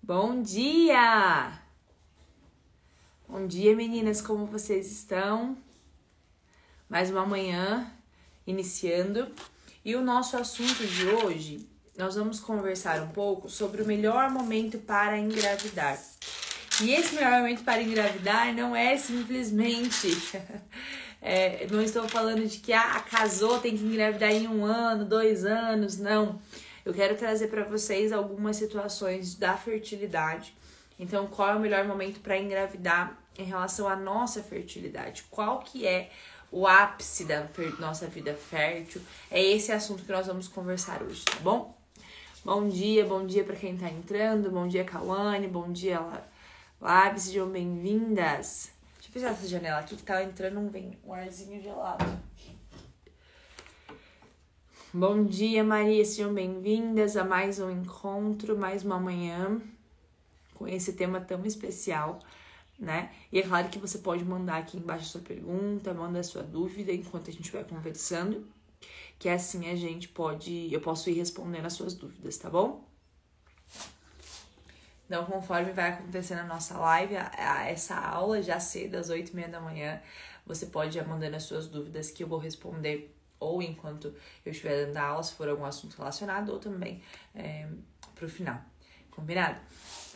Bom dia! Bom dia, meninas, como vocês estão? Mais uma manhã iniciando. E o nosso assunto de hoje, nós vamos conversar um pouco sobre o melhor momento para engravidar. E esse melhor momento para engravidar não é simplesmente... não estou falando de que casou, tem que engravidar em 1 ano, 2 anos, não. Eu quero trazer para vocês algumas situações da fertilidade. Então, qual é o melhor momento para engravidar em relação à nossa fertilidade? Qual que é o ápice da nossa vida fértil? É esse assunto que nós vamos conversar hoje, tá bom? Bom dia para quem tá entrando. Bom dia, Cauane. Bom dia, Labs. Sejam bem-vindas. Deixa eu fechar essa janela aqui que tá entrando um arzinho gelado. Bom dia, Maria, sejam bem-vindas a mais um encontro, mais uma manhã com esse tema tão especial, né? E é claro que você pode mandar aqui embaixo a sua pergunta, manda a sua dúvida enquanto a gente vai conversando, que assim eu posso ir respondendo as suas dúvidas, tá bom? Então, conforme vai acontecendo a nossa live, essa aula já cedo, às 8h30 da manhã, você pode ir mandando as suas dúvidas que eu vou responder ou enquanto eu estiver dando a aula, se for algum assunto relacionado, ou também pro final. Combinado?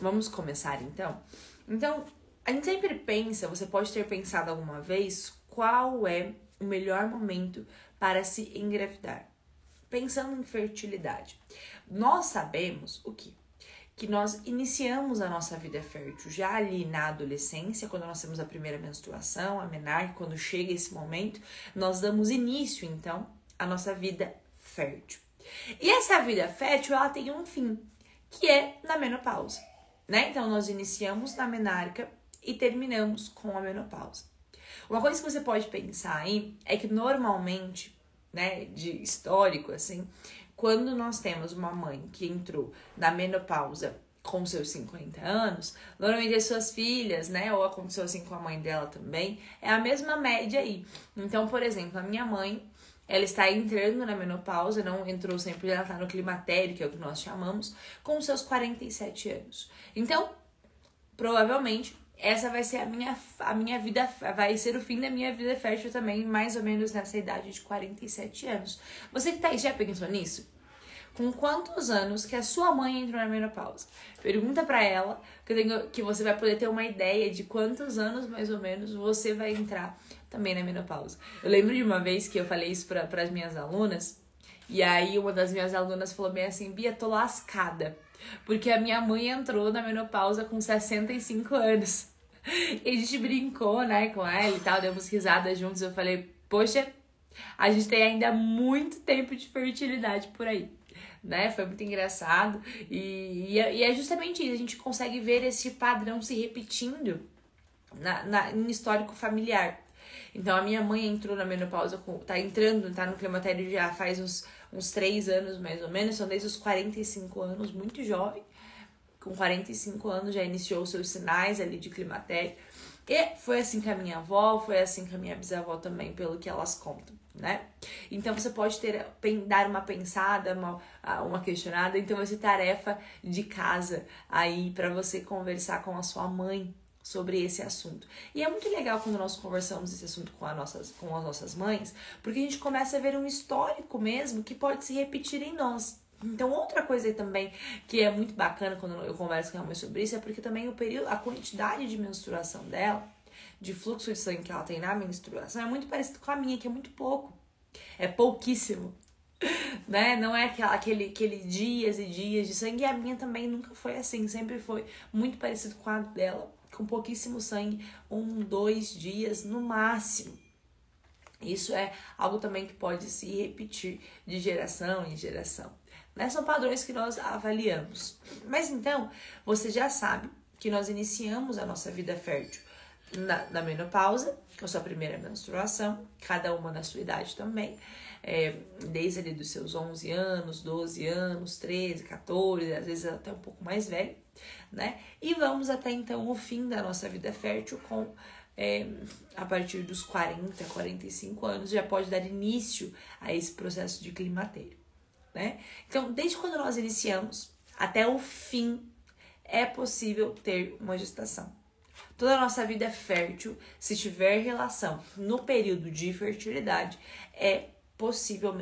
Vamos começar, então? Então, a gente sempre pensa, você pode ter pensado alguma vez, qual é o melhor momento para se engravidar? Pensando em fertilidade. Nós sabemos o quê? Que nós iniciamos a nossa vida fértil já ali na adolescência, quando nós temos a primeira menstruação, a menarca, quando chega esse momento, nós damos início, então, à nossa vida fértil. E essa vida fértil, ela tem um fim, que é na menopausa, né? Então, nós iniciamos na menarca e terminamos com a menopausa. Uma coisa que você pode pensar aí é que normalmente, né, de histórico, assim, quando nós temos uma mãe que entrou na menopausa com seus 50 anos, normalmente as suas filhas, né, ou aconteceu assim com a mãe dela também, é a mesma média aí. Então, por exemplo, a minha mãe, ela está entrando na menopausa, não entrou sempre, ela está no climatério, que é o que nós chamamos, com seus 47 anos. Então, provavelmente, essa vai ser a minha vida, vai ser o fim da minha vida fértil também, mais ou menos nessa idade de 47 anos. Você que tá aí, já pensou nisso? Com quantos anos que a sua mãe entrou na menopausa? Pergunta pra ela, que você vai poder ter uma ideia de quantos anos, mais ou menos, você vai entrar também na menopausa. Eu lembro de uma vez que eu falei isso para as minhas alunas, e aí uma das minhas alunas falou bem assim, Bia, tô lascada. Porque a minha mãe entrou na menopausa com 65 anos. E a gente brincou, né, com ela e tal, demos risadas juntos. Eu falei, poxa, a gente tem ainda muito tempo de fertilidade por aí, né? Foi muito engraçado. E é justamente isso, a gente consegue ver esse padrão se repetindo no histórico familiar. Então, a minha mãe entrou na menopausa, tá no climatério já faz uns 3 anos, mais ou menos, são desde os 45 anos, muito jovem. Com 45 anos já iniciou seus sinais ali de climatério. E foi assim com a minha avó, foi assim com a minha bisavó também, pelo que elas contam, né? Então, você pode dar uma pensada, uma questionada. Então, vai ser tarefa de casa aí para você conversar com a sua mãe sobre esse assunto. E é muito legal quando nós conversamos esse assunto com as nossas mães, porque a gente começa a ver um histórico mesmo que pode se repetir em nós. Então, outra coisa também que é muito bacana quando eu converso com a mãe sobre isso é porque também a quantidade de menstruação dela, de fluxo de sangue que ela tem na menstruação, é muito parecido com a minha, que é muito pouco. É pouquíssimo, né? Não é aquele dias e dias de sangue. E a minha também nunca foi assim, sempre foi muito parecido com a dela, com pouquíssimo sangue, 1, 2 dias no máximo. Isso é algo também que pode se repetir de geração em geração, né? São padrões que nós avaliamos. Mas então, você já sabe que nós iniciamos a nossa vida fértil na menopausa, com a sua primeira menstruação, cada uma na sua idade também, desde ali dos seus 11 anos, 12 anos, 13, 14, às vezes até um pouco mais velho, né? E vamos até então o fim da nossa vida fértil com a partir dos 40, 45 anos, já pode dar início a esse processo de climatério, né? Então, desde quando nós iniciamos até o fim é possível ter uma gestação. Toda a nossa vida é fértil. Se tiver relação no período de fertilidade, é possível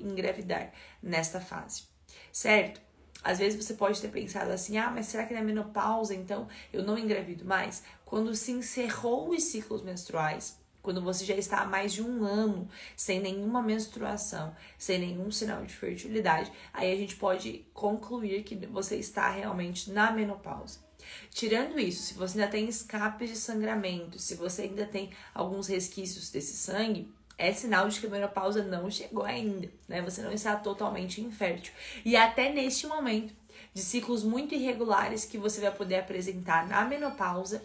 engravidar nesta fase, certo? Às vezes você pode ter pensado assim, mas será que na menopausa, então, eu não engravido mais? Quando se encerrou os ciclos menstruais, quando você já está há mais de 1 ano sem nenhuma menstruação, sem nenhum sinal de fertilidade, aí a gente pode concluir que você está realmente na menopausa. Tirando isso, se você ainda tem escapes de sangramento, se você ainda tem alguns resquícios desse sangue, é sinal de que a menopausa não chegou ainda, né? Você não está totalmente infértil. E até neste momento, de ciclos muito irregulares que você vai poder apresentar na menopausa,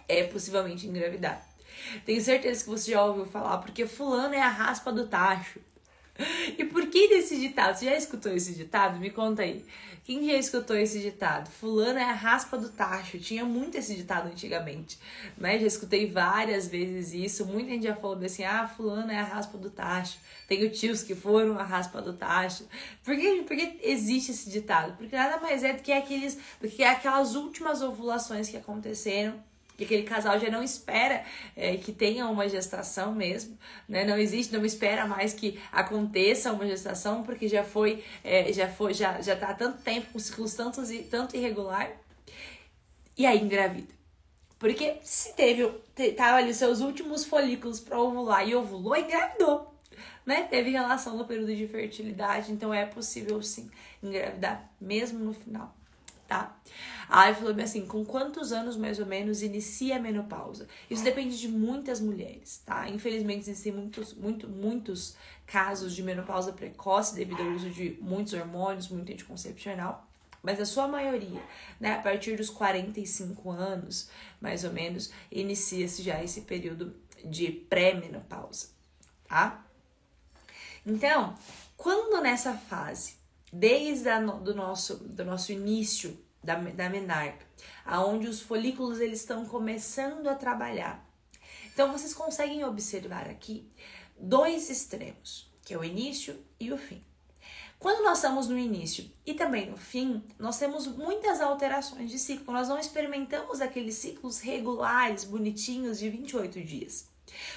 é possivelmente engravidar. Tenho certeza que você já ouviu falar, porque fulano é a raspa do tacho. E por que desse ditado? Você já escutou esse ditado? Me conta aí. Quem já escutou esse ditado? Fulano é a raspa do tacho. Tinha muito esse ditado antigamente, né? Já escutei várias vezes isso. Muita gente já falou assim, fulano é a raspa do tacho. Tenho tios que foram a raspa do tacho. Por que existe esse ditado? Porque nada mais é do que aquelas últimas ovulações que aconteceram, que aquele casal já não espera que tenha uma gestação mesmo, né? Não espera mais que aconteça uma gestação, porque já tá há tanto tempo com ciclos tanto irregular, e aí engravida. Porque se tava ali os seus últimos folículos para ovular e ovulou, engravidou, né? Teve relação no período de fertilidade, então é possível sim engravidar, mesmo no final. Tá? Aí falou assim, com quantos anos mais ou menos inicia a menopausa? Isso depende de muitas mulheres, tá? Infelizmente existem muitos casos de menopausa precoce devido ao uso de muitos hormônios, muito anticoncepcional, mas a sua maioria, né, a partir dos 45 anos, mais ou menos, inicia-se já esse período de pré-menopausa, tá? Então, quando nessa fase, desde do nosso início da menarca, aonde os folículos eles estão começando a trabalhar. Então vocês conseguem observar aqui 2 extremos, que é o início e o fim. Quando nós estamos no início e também no fim, nós temos muitas alterações de ciclo. Nós não experimentamos aqueles ciclos regulares, bonitinhos, de 28 dias.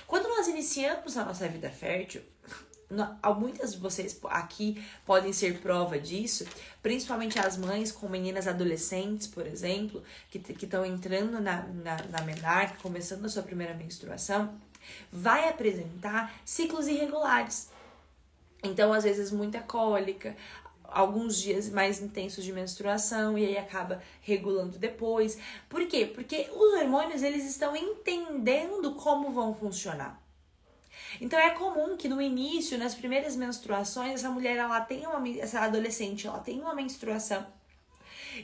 Quando nós iniciamos a nossa vida fértil, muitas de vocês aqui podem ser prova disso, principalmente as mães com meninas adolescentes, por exemplo, que estão entrando na menarca, começando a sua primeira menstruação, vai apresentar ciclos irregulares. Então, às vezes, muita cólica, alguns dias mais intensos de menstruação e aí acaba regulando depois. Por quê? Porque os hormônios, eles estão entendendo como vão funcionar. Então é comum que no início, nas primeiras menstruações, essa adolescente, ela tem uma menstruação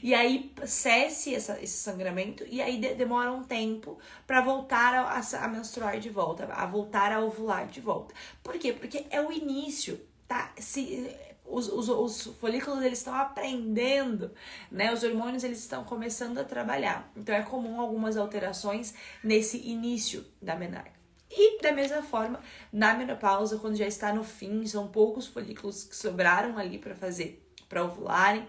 e aí cesse esse sangramento e aí demora um tempo para voltar a menstruar de volta, a voltar a ovular de volta. Por quê? Porque é o início, tá? Os folículos eles estão aprendendo, né? Os hormônios eles estão começando a trabalhar. Então é comum algumas alterações nesse início da menarca. E da mesma forma, na menopausa, quando já está no fim, são poucos folículos que sobraram ali para ovularem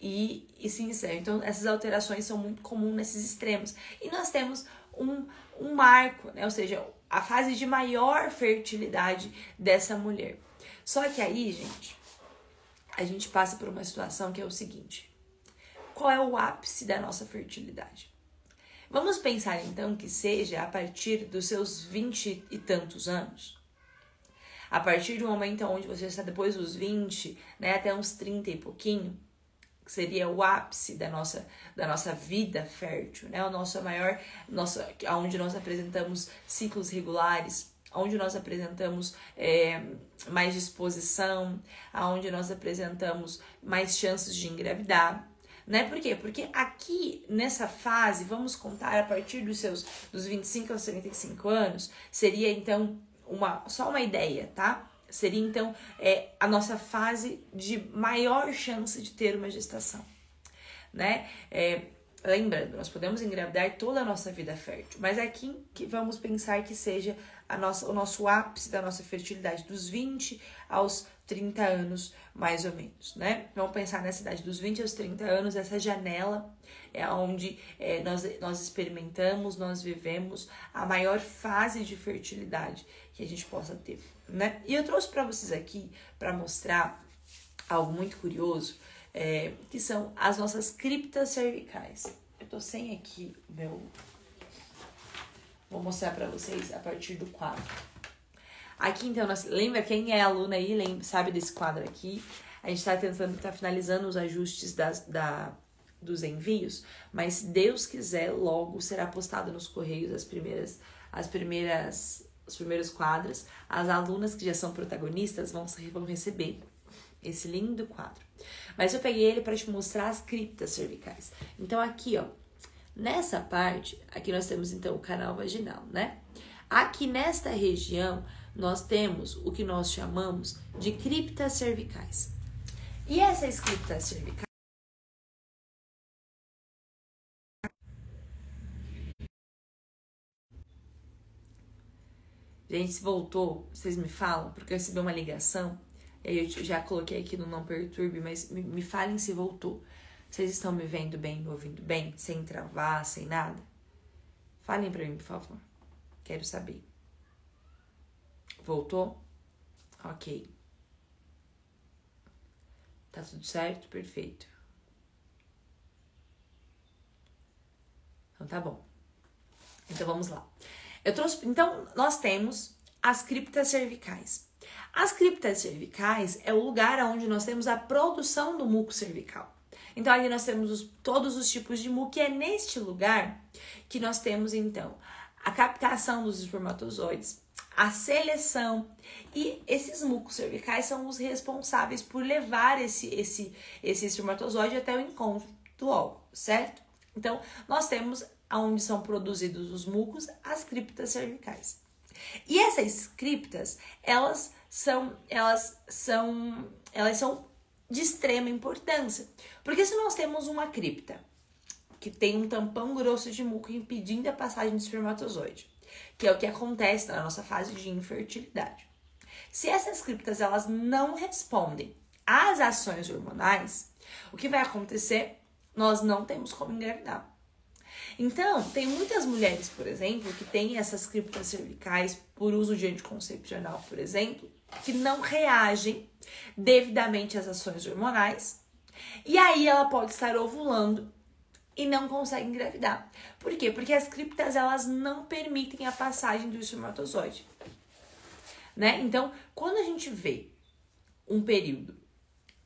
e se encerram. Então, essas alterações são muito comuns nesses extremos. E nós temos um marco, né? Ou seja, a fase de maior fertilidade dessa mulher. Só que aí, gente, a gente passa por uma situação que é o seguinte: qual é o ápice da nossa fertilidade? Vamos pensar então que seja a partir dos seus 20 e tantos anos. A partir do momento onde você está depois dos 20, né, até uns 30 e pouquinho, que seria o ápice da nossa vida fértil, né? Onde nós apresentamos ciclos regulares, onde nós apresentamos mais disposição, onde nós apresentamos mais chances de engravidar. Né? Por quê? Porque aqui, nessa fase, vamos contar a partir dos 25 aos 35 anos, seria então só uma ideia, tá? Seria então a nossa fase de maior chance de ter uma gestação, né? Lembrando, nós podemos engravidar toda a nossa vida fértil, mas aqui que vamos pensar que seja o nosso ápice da nossa fertilidade, dos 20 aos 30 anos, mais ou menos, né? Vamos pensar nessa idade dos 20 aos 30 anos, essa janela é onde nós experimentamos, nós vivemos a maior fase de fertilidade que a gente possa ter, né? E eu trouxe para vocês aqui, para mostrar algo muito curioso, que são as nossas criptas cervicais. Eu tô sem aqui o meu... Vou mostrar para vocês a partir do quadro. Aqui, então, lembra quem é aluna aí, sabe desse quadro aqui? A gente tá finalizando os ajustes dos envios, mas se Deus quiser, logo será postado nos correios os primeiros quadros. As alunas que já são protagonistas vão receber esse lindo quadro. Mas eu peguei ele para te mostrar as criptas cervicais. Então, aqui, ó, nessa parte, aqui nós temos, então, o canal vaginal, né? Aqui nesta região, nós temos o que nós chamamos de criptas cervicais. E essas criptas cervicais... Gente, se voltou, vocês me falam, porque eu recebi uma ligação, e aí eu já coloquei aqui no Não Perturbe, mas me falem se voltou. Vocês estão me vendo bem, me ouvindo bem, sem travar, sem nada? Falem pra mim, por favor. Quero saber. Voltou? Ok. Tá tudo certo? Perfeito. Então tá bom. Então vamos lá. Então nós temos as criptas cervicais. As criptas cervicais é o lugar onde nós temos a produção do muco cervical. Então ali nós temos todos os tipos de muco, e é neste lugar que nós temos então a captação dos espermatozoides, a seleção, e esses mucos cervicais são os responsáveis por levar esse espermatozoide até o encontro do óvulo, certo? Então, nós temos onde são produzidos os mucos, as criptas cervicais. E essas criptas, elas são de extrema importância, porque se nós temos uma cripta que tem um tampão grosso de muco impedindo a passagem do espermatozoide, que é o que acontece na nossa fase de infertilidade. Se essas criptas elas não respondem às ações hormonais, o que vai acontecer? Nós não temos como engravidar. Então, tem muitas mulheres, por exemplo, que têm essas criptas cervicais por uso de anticoncepcional, por exemplo, que não reagem devidamente às ações hormonais, e aí ela pode estar ovulando e não consegue engravidar. Por quê? Porque as criptas, elas não permitem a passagem do espermatozoide, né? Então, quando a gente vê um período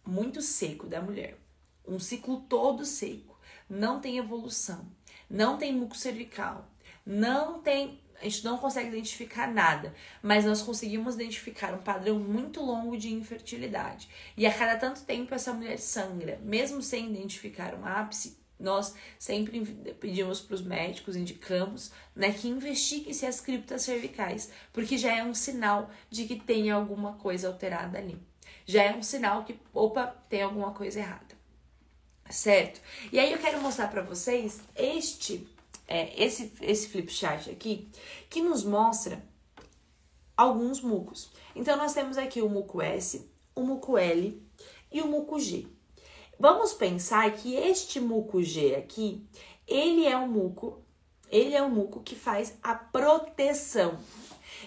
muito seco da mulher, um ciclo todo seco, não tem evolução, não tem muco cervical, a gente não consegue identificar nada, mas nós conseguimos identificar um padrão muito longo de infertilidade. E a cada tanto tempo essa mulher sangra, mesmo sem identificar um ápice, nós sempre pedimos para os médicos, indicamos, né, que investiguem-se as criptas cervicais, porque já é um sinal de que tem alguma coisa alterada ali. Já é um sinal que, tem alguma coisa errada. Certo? E aí eu quero mostrar para vocês esse flip chart aqui, que nos mostra alguns mucos. Então, nós temos aqui o muco S, o muco L e o muco G. Vamos pensar que este muco G aqui, ele é um muco que faz a proteção.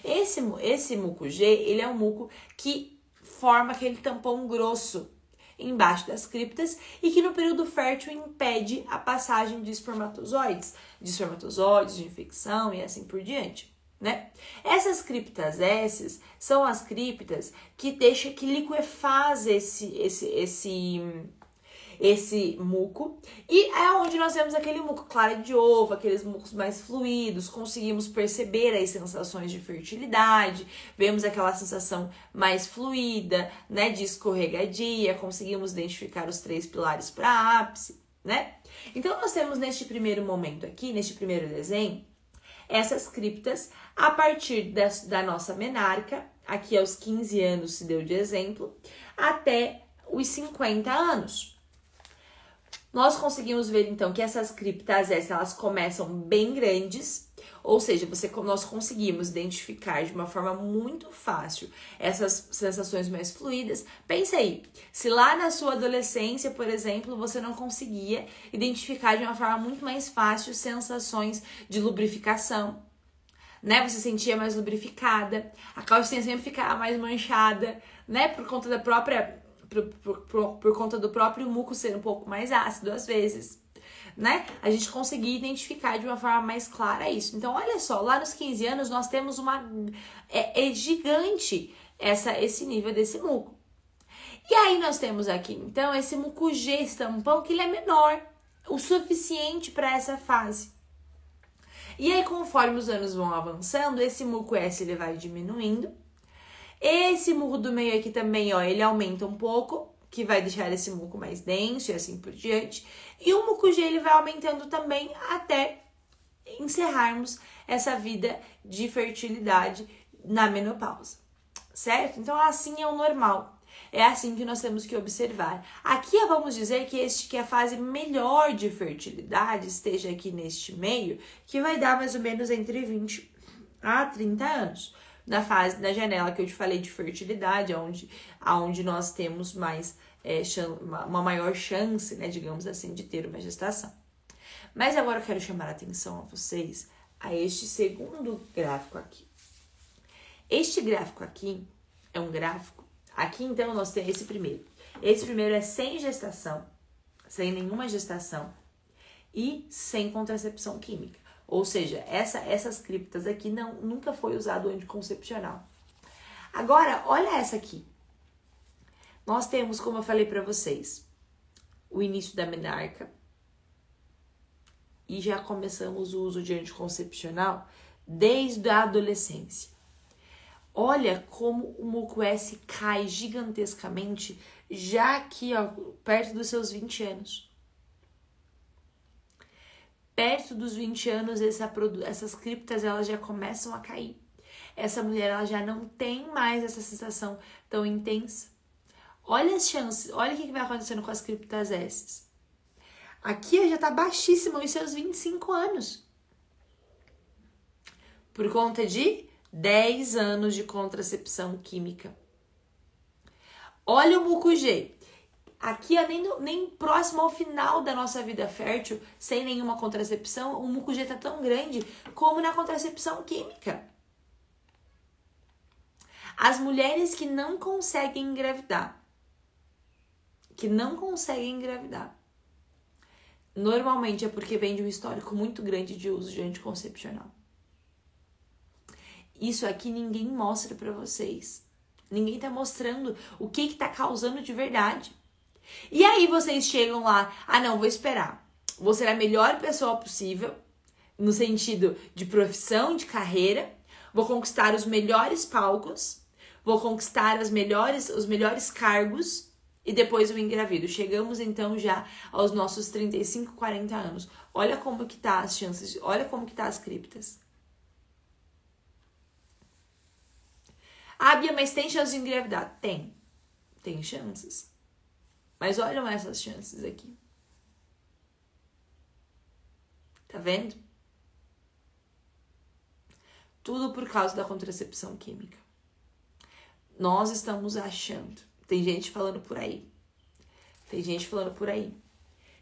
Esse muco G, ele é um muco que forma aquele tampão grosso embaixo das criptas e que no período fértil impede a passagem de espermatozoides, de infecção e assim por diante, né? Essas criptas S são as criptas que liquefaz esse muco, e é onde nós vemos aquele muco clara de ovo, aqueles mucos mais fluidos, conseguimos perceber as sensações de fertilidade, vemos aquela sensação mais fluida, né, de escorregadia, conseguimos identificar os 3 pilares para ápice, né? Então nós temos neste primeiro momento aqui, neste primeiro desenho, essas criptas a partir da nossa menarca, aqui aos 15 anos se deu de exemplo, até os 50 anos. Nós conseguimos ver, então, que essas criptas S, elas começam bem grandes, ou seja, nós conseguimos identificar de uma forma muito fácil essas sensações mais fluídas. Pensa aí, se lá na sua adolescência, por exemplo, você não conseguia identificar de uma forma muito mais fácil sensações de lubrificação, né? Você sentia mais lubrificada, a calcinha sempre ficava mais manchada, né? Por conta da própria... Por conta do próprio muco ser um pouco mais ácido às vezes, né? A gente conseguir identificar de uma forma mais clara isso. Então, olha só, lá nos 15 anos nós temos uma... É gigante esse nível desse muco. E aí nós temos aqui, então, esse muco G estampão, que ele é menor, o suficiente para essa fase. E aí, conforme os anos vão avançando, esse muco S ele vai diminuindo. Esse muco do meio aqui também, ó, ele aumenta um pouco, que vai deixar esse muco mais denso e assim por diante. E o muco G, ele vai aumentando também até encerrarmos essa vida de fertilidade na menopausa, certo? Então, assim é o normal. É assim que nós temos que observar. Aqui, vamos dizer que a fase melhor de fertilidade esteja aqui neste meio, que vai dar mais ou menos entre 20 a 30 anos. Na fase, na janela que eu te falei de fertilidade, onde nós temos mais uma maior chance, né, digamos assim, de ter uma gestação. Mas agora eu quero chamar a atenção a vocês a este segundo gráfico aqui. Este gráfico aqui é um gráfico. Aqui então nós temos esse primeiro. Esse primeiro é sem gestação, sem nenhuma gestação e sem contracepção química. Ou seja, essas criptas aqui nunca foi usado anticoncepcional. Agora, olha essa aqui. Nós temos, como eu falei para vocês, o início da menarca. E já começamos o uso de anticoncepcional desde a adolescência. Olha como o muco S cai gigantescamente já aqui, ó, perto dos seus 20 anos. Perto dos 20 anos, essas criptas elas já começam a cair. Essa mulher ela já não tem mais essa sensação tão intensa. Olha as chances, olha o que vai acontecendo com as criptas S. Aqui já está baixíssima os seus 25 anos. Por conta de 10 anos de contracepção química. Olha o muco G. Aqui, nem próximo ao final da nossa vida fértil, sem nenhuma contracepção, o muco G está tão grande como na contracepção química. As mulheres que não conseguem engravidar, normalmente é porque vem de um histórico muito grande de uso de anticoncepcional. Isso aqui ninguém mostra pra vocês. Ninguém tá mostrando o que tá causando de verdade. E aí vocês chegam lá, não, vou esperar. Vou ser a melhor pessoa possível, no sentido de profissão, de carreira. Vou conquistar os melhores palcos, vou conquistar os melhores cargos e depois eu engravido. Chegamos então já aos nossos 35, 40 anos. Olha como que tá as chances, olha como que tá as criptas. Bia, mas tem chance de engravidar? Tem chances. Mas olham essas chances aqui. Tá vendo? Tudo por causa da contracepção química. Nós estamos achando, tem gente falando por aí,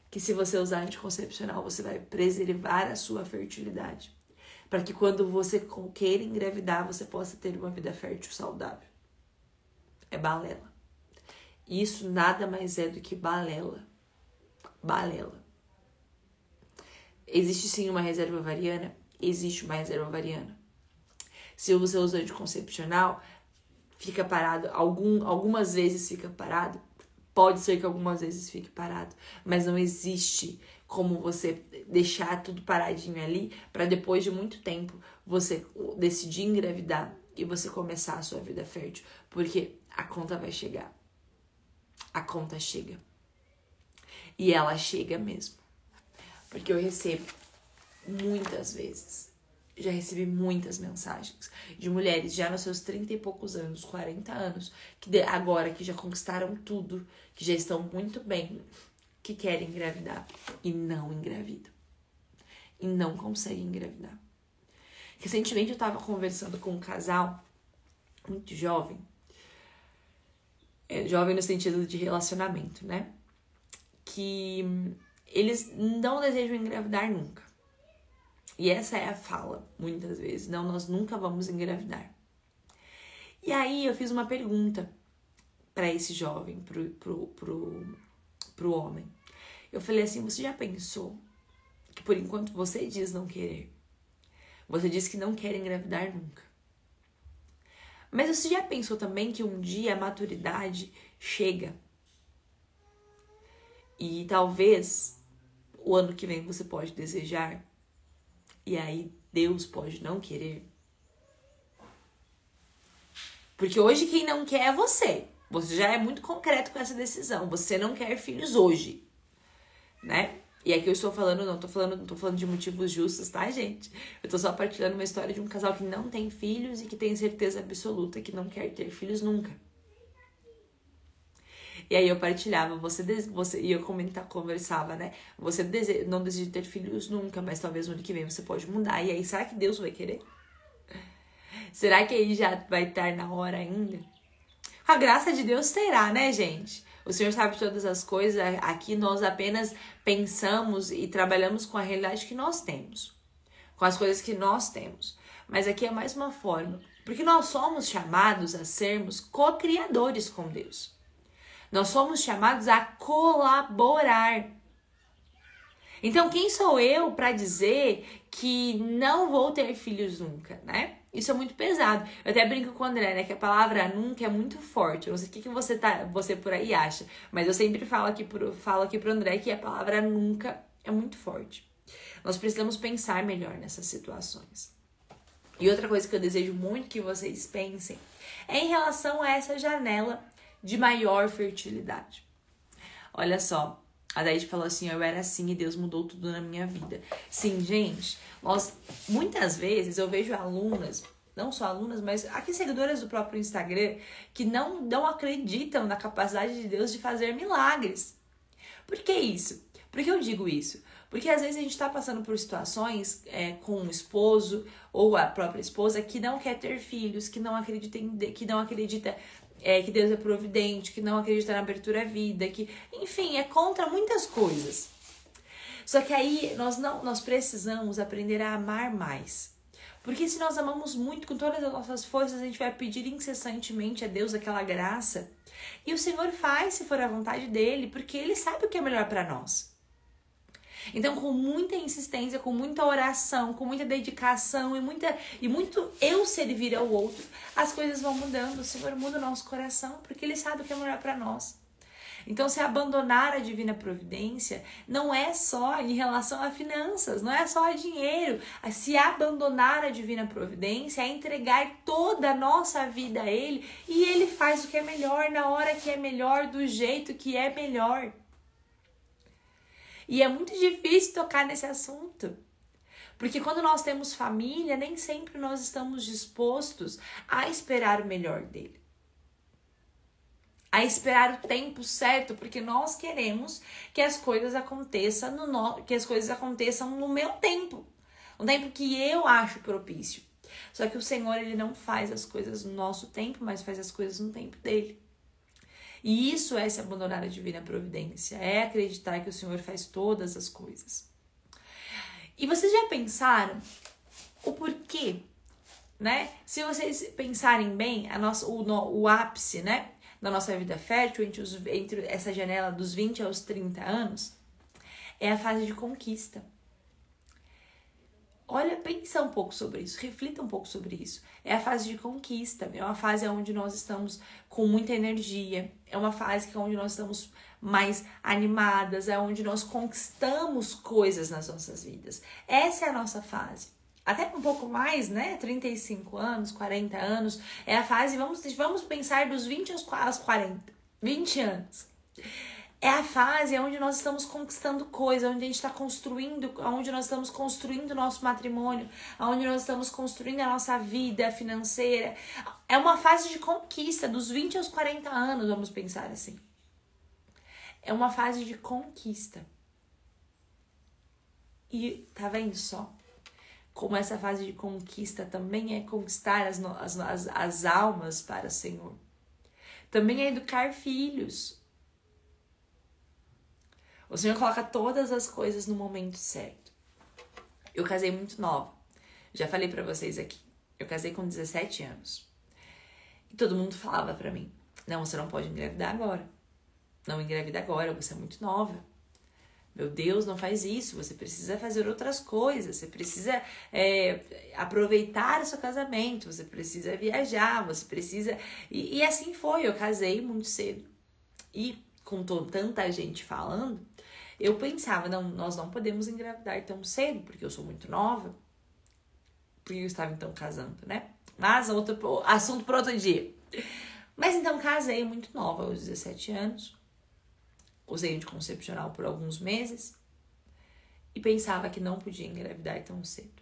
que se você usar anticoncepcional, você vai preservar a sua fertilidade. Para que quando você queira engravidar, você possa ter uma vida fértil saudável. É balela. Isso nada mais é do que balela. Balela. Existe sim uma reserva ovariana? Existe uma reserva ovariana. Se você usa anticoncepcional, fica parado. Algumas vezes fica parado. Pode ser que algumas vezes fique parado. Mas não existe como você deixar tudo paradinho ali para depois de muito tempo você decidir engravidar e você começar a sua vida fértil. Porque a conta vai chegar. A conta chega. E ela chega mesmo. Porque eu recebo muitas vezes. Já recebi muitas mensagens de mulheres já nos seus 30 e poucos anos, 40 anos, que agora que já conquistaram tudo, que já estão muito bem, que querem engravidar e não engravidam. E não conseguem engravidar. Recentemente eu tava conversando com um casal muito jovem. Jovem no sentido de relacionamento, né? Que eles não desejam engravidar nunca. E essa é a fala, muitas vezes. Não, nós nunca vamos engravidar. E aí eu fiz uma pergunta para esse jovem, pro homem. Eu falei assim, você já pensou que por enquanto você diz não querer, você diz que não quer engravidar nunca. Mas você já pensou também que um dia a maturidade chega e talvez o ano que vem você pode desejar e aí Deus pode não querer? Porque hoje quem não quer é você. Você já é muito concreto com essa decisão. Você não quer filhos hoje, né? E aqui eu estou falando, não tô falando de motivos justos, tá, gente? Eu tô só partilhando uma história de um casal que não tem filhos e que tem certeza absoluta que não quer ter filhos nunca. E aí eu partilhava, e eu conversava, né? Você não deseja ter filhos nunca, mas talvez no ano que vem você pode mudar. E aí, será que Deus vai querer? Será que aí já vai estar na hora ainda? A graça de Deus terá, né, gente? O Senhor sabe todas as coisas. Aqui nós apenas pensamos e trabalhamos com a realidade que nós temos. Com as coisas que nós temos. Mas aqui é mais uma forma. Porque nós somos chamados a sermos co-criadores com Deus. Nós somos chamados a colaborar. Então, quem sou eu para dizer que não vou ter filhos nunca, né? Isso é muito pesado. Eu até brinco com o André, né? Que a palavra nunca é muito forte. Eu não sei o que você por aí acha. Mas eu sempre falo aqui pro André que a palavra nunca é muito forte. Nós precisamos pensar melhor nessas situações. E outra coisa que eu desejo muito que vocês pensem é em relação a essa janela de maior fertilidade. Olha só. A Daíde falou assim, eu era assim e Deus mudou tudo na minha vida. Sim, gente, muitas vezes eu vejo alunas, não só alunas, mas aqui seguidoras do próprio Instagram, que não acreditam na capacidade de Deus de fazer milagres. Por que isso? Por que eu digo isso? Porque às vezes a gente tá passando por situações com um esposo ou a própria esposa que não quer ter filhos, que não acredita que Deus é providente, que não acredita na abertura à vida, que, enfim, é contra muitas coisas. Só que aí nós precisamos aprender a amar mais. Porque se nós amamos muito com todas as nossas forças, a gente vai pedir incessantemente a Deus aquela graça. E o Senhor faz, se for a vontade dele, porque ele sabe o que é melhor para nós. Então, com muita insistência, com muita oração, com muita dedicação e muito eu servir ao outro, as coisas vão mudando. O Senhor muda o nosso coração, porque Ele sabe o que é melhor para nós. Então, se abandonar a divina providência não é só em relação a finanças, não é só a dinheiro. Se abandonar a divina providência é entregar toda a nossa vida a Ele e Ele faz o que é melhor, na hora que é melhor, do jeito que é melhor. E é muito difícil tocar nesse assunto. Porque quando nós temos família, nem sempre nós estamos dispostos a esperar o melhor dele. A esperar o tempo certo, porque nós queremos que as coisas aconteçam no meu tempo. No tempo que eu acho propício. Só que o Senhor, ele não faz as coisas no nosso tempo, mas faz as coisas no tempo dele. E isso é se abandonar a divina providência, é acreditar que o Senhor faz todas as coisas. E vocês já pensaram o porquê, né? Se vocês pensarem bem, o ápice, né, da nossa vida fértil, entre essa janela dos 20 aos 30 anos, é a fase de conquista. Olha, pensa um pouco sobre isso, reflita um pouco sobre isso. É a fase de conquista, é uma fase onde nós estamos com muita energia, é uma fase onde nós estamos mais animadas, é onde nós conquistamos coisas nas nossas vidas. Essa é a nossa fase. Até um pouco mais, né? 35 anos, 40 anos, é a fase, vamos pensar dos 20 aos 40, 20 anos. É a fase onde nós estamos conquistando coisas, onde a gente está construindo, onde nós estamos construindo o nosso matrimônio, onde nós estamos construindo a nossa vida financeira. É uma fase de conquista, dos 20 aos 40 anos, vamos pensar assim. É uma fase de conquista. E tá vendo só? Como essa fase de conquista também é conquistar as almas para o Senhor. Também é educar filhos. O Senhor coloca todas as coisas no momento certo. Eu casei muito nova. Já falei pra vocês aqui. Eu casei com 17 anos. E todo mundo falava pra mim: não, você não pode engravidar agora. Não engravida agora, você é muito nova. Meu Deus, não faz isso. Você precisa fazer outras coisas. Você precisa aproveitar o seu casamento. Você precisa viajar. Você precisa... E assim foi. Eu casei muito cedo. E com tanta gente falando, eu pensava, não, nós não podemos engravidar tão cedo, porque eu sou muito nova. Porque eu estava então casando, né? Mas outro assunto para outro dia. Mas então casei muito nova, aos 17 anos. Usei anticoncepcional por alguns meses. E pensava que não podia engravidar tão cedo.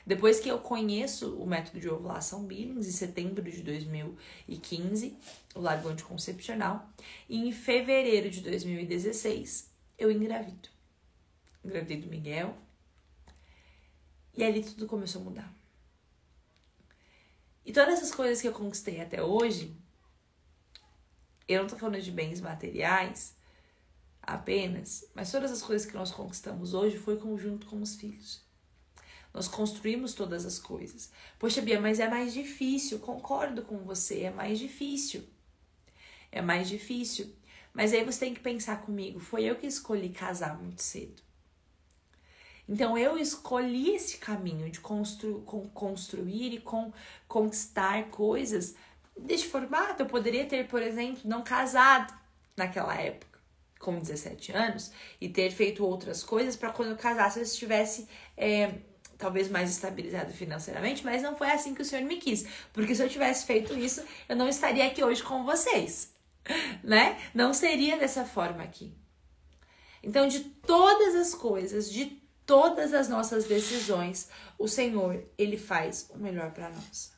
Depois que eu conheço o método de ovulação Billings, em setembro de 2015, eu largo o anticoncepcional. E em fevereiro de 2016, eu engravido. Engravidei do Miguel. E ali tudo começou a mudar. E todas essas coisas que eu conquistei até hoje, eu não tô falando de bens materiais apenas, mas todas as coisas que nós conquistamos hoje foi junto com os filhos. Nós construímos todas as coisas. Poxa, Bia, mas é mais difícil. Concordo com você, é mais difícil. É mais difícil. Mas aí você tem que pensar comigo, foi eu que escolhi casar muito cedo. Então eu escolhi esse caminho de construir e conquistar coisas deste formato. Eu poderia ter, por exemplo, não casado naquela época, com 17 anos, e ter feito outras coisas para quando eu casasse eu estivesse talvez mais estabilizado financeiramente, mas não foi assim que o Senhor me quis. Porque se eu tivesse feito isso, eu não estaria aqui hoje com vocês, né? Não seria dessa forma aqui. Então, de todas as coisas, de todas as nossas decisões, o Senhor, Ele faz o melhor para nós.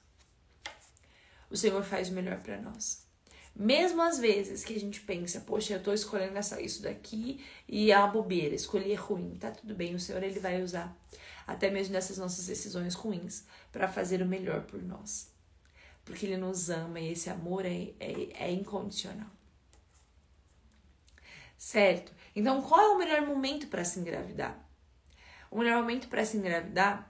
O Senhor faz o melhor para nós. Mesmo às vezes que a gente pensa, poxa, eu tô escolhendo isso daqui e é uma bobeira, escolhi ruim, tá tudo bem, o Senhor, Ele vai usar até mesmo nessas nossas decisões ruins para fazer o melhor por nós. Porque Ele nos ama e esse amor é incondicional. Certo? Então, qual é o melhor momento para se engravidar? O melhor momento para se engravidar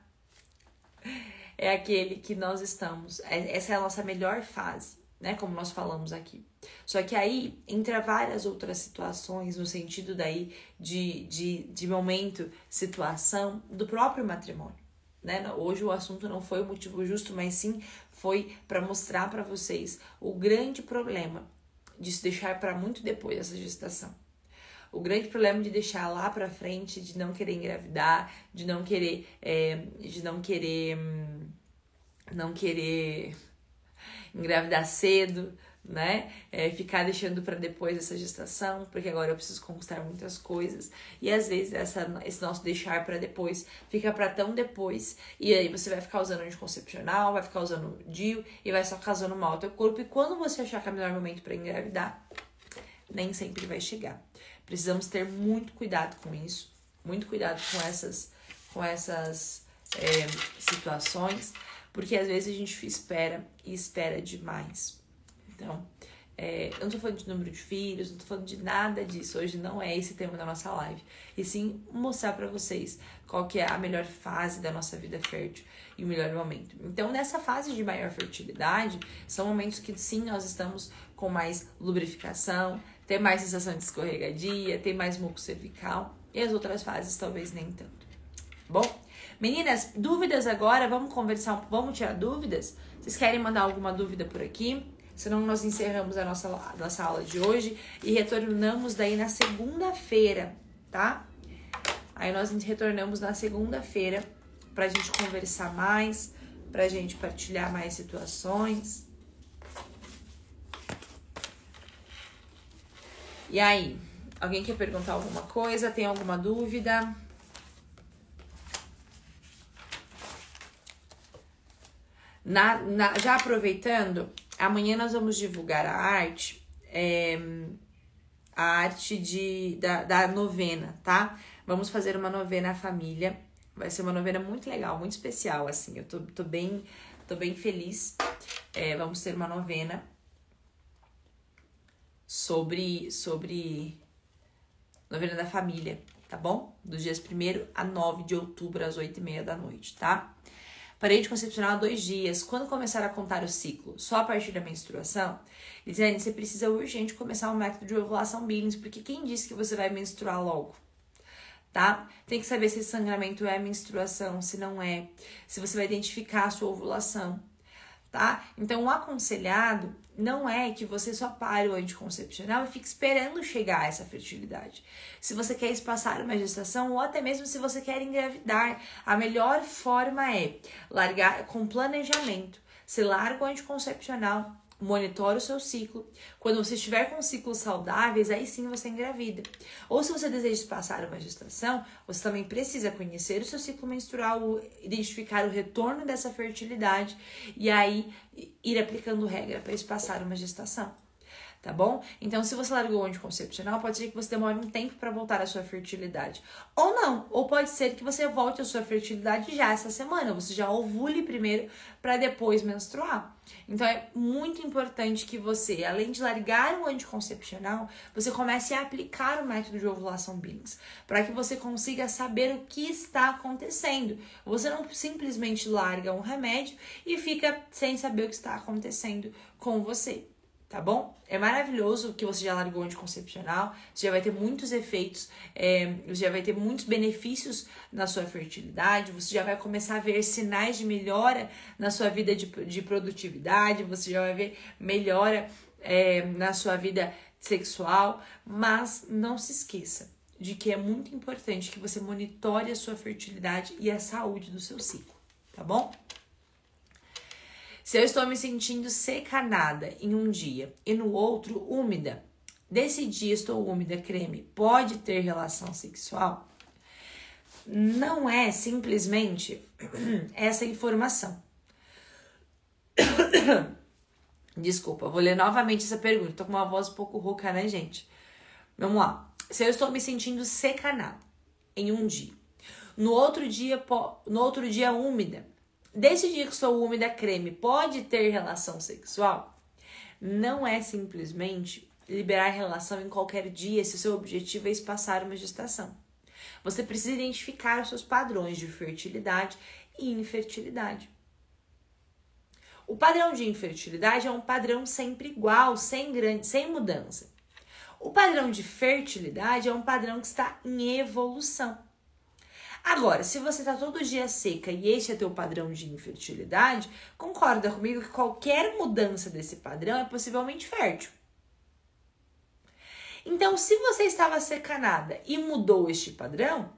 é aquele que nós estamos. Essa é a nossa melhor fase, né? Como nós falamos aqui. Só que aí entra várias outras situações no sentido daí de momento, situação do próprio matrimônio, né? Hoje o assunto não foi o motivo justo, mas sim foi para mostrar para vocês o grande problema de se deixar para muito depois essa gestação. O grande problema de deixar lá pra frente, de não querer engravidar, de não querer engravidar cedo, né? Ficar deixando pra depois essa gestação, porque agora eu preciso conquistar muitas coisas. E às vezes esse nosso deixar pra depois fica pra tão depois. E aí você vai ficar usando anticoncepcional, vai ficar usando DIU e vai só causando mal ao teu corpo. E quando você achar que é o melhor momento pra engravidar, nem sempre vai chegar. Precisamos ter muito cuidado com isso, muito cuidado com essas situações, porque às vezes a gente espera demais. Então, eu não tô falando de número de filhos, não tô falando de nada disso, hoje não é esse tema da nossa live, e sim mostrar pra vocês qual que é a melhor fase da nossa vida fértil e o melhor momento. Então, nessa fase de maior fertilidade, são momentos que sim, nós estamos com mais lubrificação, ter mais sensação de escorregadia, ter mais muco cervical, e as outras fases talvez nem tanto. Bom, meninas, dúvidas agora? Vamos conversar, vamos tirar dúvidas? Vocês querem mandar alguma dúvida por aqui? Senão nós encerramos a nossa aula de hoje e retornamos daí na segunda-feira, tá? Aí nós retornamos na segunda-feira pra gente conversar mais, pra gente partilhar mais situações. E aí, alguém quer perguntar alguma coisa? Tem alguma dúvida? Já aproveitando, amanhã nós vamos divulgar a arte. a arte da novena, tá? Vamos fazer uma novena à família. Vai ser uma novena muito legal, muito especial, assim. Eu tô bem feliz. Vamos ter uma novena sobre novena da família, tá bom? Dos dias 1º a 9 de outubro, às 8h30 da noite, tá? Parede concepcional há 2 dias. Quando começar a contar o ciclo? Só a partir da menstruação? Lisiane, você precisa urgente começar um método de ovulação Billings, porque quem disse que você vai menstruar logo? Tá? Tem que saber se esse sangramento é menstruação, se não é, se você vai identificar a sua ovulação, tá? Então, o aconselhado não é que você só pare o anticoncepcional e fique esperando chegar a essa fertilidade. Se você quer espaçar uma gestação ou até mesmo se você quer engravidar, a melhor forma é largar com planejamento. Você larga o anticoncepcional, monitora o seu ciclo. Quando você estiver com ciclos saudáveis, aí sim você engravida. Ou se você deseja espaçar uma gestação, você também precisa conhecer o seu ciclo menstrual, identificar o retorno dessa fertilidade e aí ir aplicando regra para espaçar uma gestação. Tá bom? Então, se você largou o anticoncepcional, pode ser que você demore um tempo para voltar à sua fertilidade. Ou não, ou pode ser que você volte à sua fertilidade já essa semana. Você já ovule primeiro para depois menstruar. Então, é muito importante que você, além de largar o anticoncepcional, você comece a aplicar o método de ovulação Billings, para que você consiga saber o que está acontecendo. Você não simplesmente larga um remédio e fica sem saber o que está acontecendo com você. Tá bom? É maravilhoso que você já largou o anticoncepcional, você já vai ter muitos efeitos, você já vai ter muitos benefícios na sua fertilidade, você já vai começar a ver sinais de melhora na sua vida de produtividade, você já vai ver melhora na sua vida sexual, mas não se esqueça de que é muito importante que você monitore a sua fertilidade e a saúde do seu ciclo, tá bom? Se eu estou me sentindo secanada em um dia e no outro úmida, desse dia estou úmida, creme, pode ter relação sexual? Não é simplesmente essa informação. Desculpa, vou ler novamente essa pergunta. Tô com uma voz um pouco rouca, né, gente? Vamos lá. Se eu estou me sentindo secanada em um dia, no outro dia úmida, desse dia que estou úmida, creme, pode ter relação sexual? Não é simplesmente liberar relação em qualquer dia se o seu objetivo é espaçar uma gestação. Você precisa identificar os seus padrões de fertilidade e infertilidade. O padrão de infertilidade é um padrão sempre igual, sem mudança. O padrão de fertilidade é um padrão que está em evolução. Agora, se você tá todo dia seca e esse é teu padrão de infertilidade, concorda comigo que qualquer mudança desse padrão é possivelmente fértil. Então, se você estava secanada e mudou este padrão,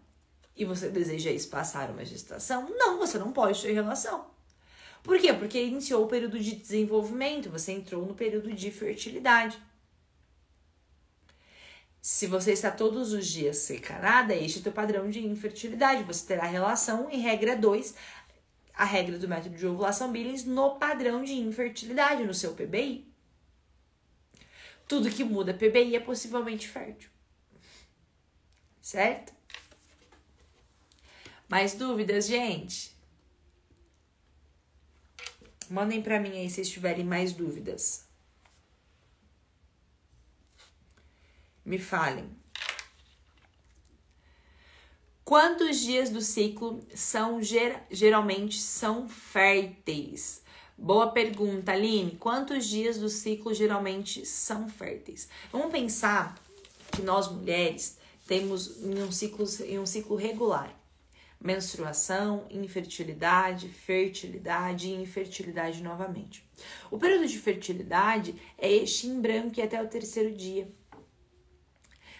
e você deseja espaçar uma gestação, não, você não pode ter relação. Por quê? Porque iniciou o período de desenvolvimento, você entrou no período de fertilidade. Se você está todos os dias secanada, este é o teu padrão de infertilidade. Você terá relação em regra 2, a regra do método de ovulação Billings, no padrão de infertilidade, no seu PBI. Tudo que muda PBI é possivelmente fértil. Certo? Mais dúvidas, gente? Mandem pra mim aí se tiverem mais dúvidas. Me falem. Quantos dias do ciclo geralmente são férteis? Boa pergunta, Aline. Quantos dias do ciclo geralmente são férteis? Vamos pensar que nós mulheres temos em um ciclo regular. Menstruação, infertilidade, fertilidade e infertilidade novamente. O período de fertilidade é este em branco e até o 3º dia.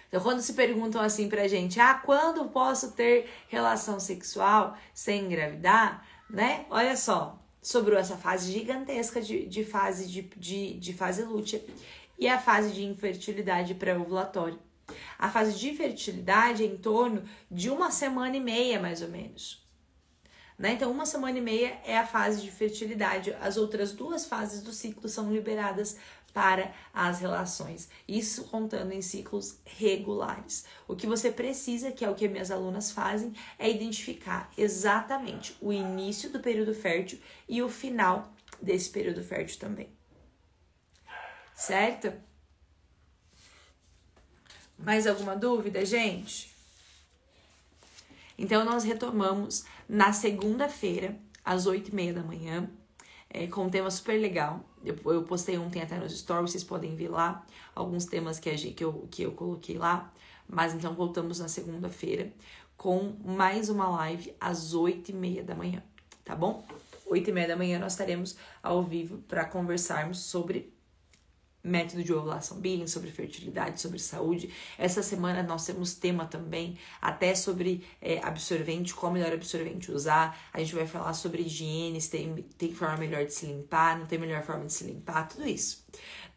Então, quando se perguntam assim pra gente, quando posso ter relação sexual sem engravidar, né? Olha só, sobrou essa fase gigantesca de fase lútea e a fase de infertilidade pré-ovulatória. A fase de fertilidade é em torno de 1 semana e meia, mais ou menos. Né? Então, 1 semana e meia é a fase de fertilidade. As outras 2 fases do ciclo são liberadas para as relações. Isso contando em ciclos regulares. O que você precisa, que é o que minhas alunas fazem, é identificar exatamente o início do período fértil e o final desse período fértil também. Certo? Mais alguma dúvida, gente? Então, nós retomamos na segunda-feira, às 8h30 da manhã, com um tema super legal. Eu postei ontem até nos stories, vocês podem ver lá alguns temas que eu coloquei lá. Mas então, voltamos na segunda-feira com mais uma live às 8h30 da manhã, tá bom? 8h30 da manhã nós estaremos ao vivo para conversarmos sobre método de ovulação Billing, sobre fertilidade, sobre saúde. Essa semana nós temos tema também até sobre absorvente, qual melhor absorvente usar. A gente vai falar sobre higiene, se tem forma melhor de se limpar, não tem melhor forma de se limpar, tudo isso,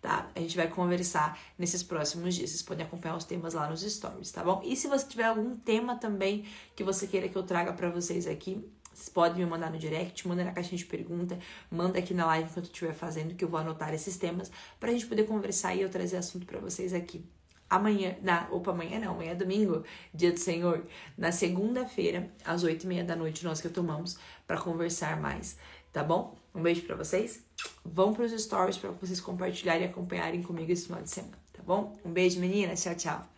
tá? A gente vai conversar nesses próximos dias. Vocês podem acompanhar os temas lá nos stories, tá bom? E se você tiver algum tema também que você queira que eu traga pra vocês aqui, vocês podem me mandar no direct, manda na caixinha de pergunta, manda aqui na live enquanto eu estiver fazendo, que eu vou anotar esses temas pra gente poder conversar e eu trazer assunto pra vocês aqui. Amanhã é domingo, dia do Senhor. Na segunda-feira, às 8h30 da noite, nós retomamos pra conversar mais, tá bom? Um beijo pra vocês. Vão pros stories pra vocês compartilharem e acompanharem comigo esse final de semana, tá bom? Um beijo, meninas. Tchau, tchau.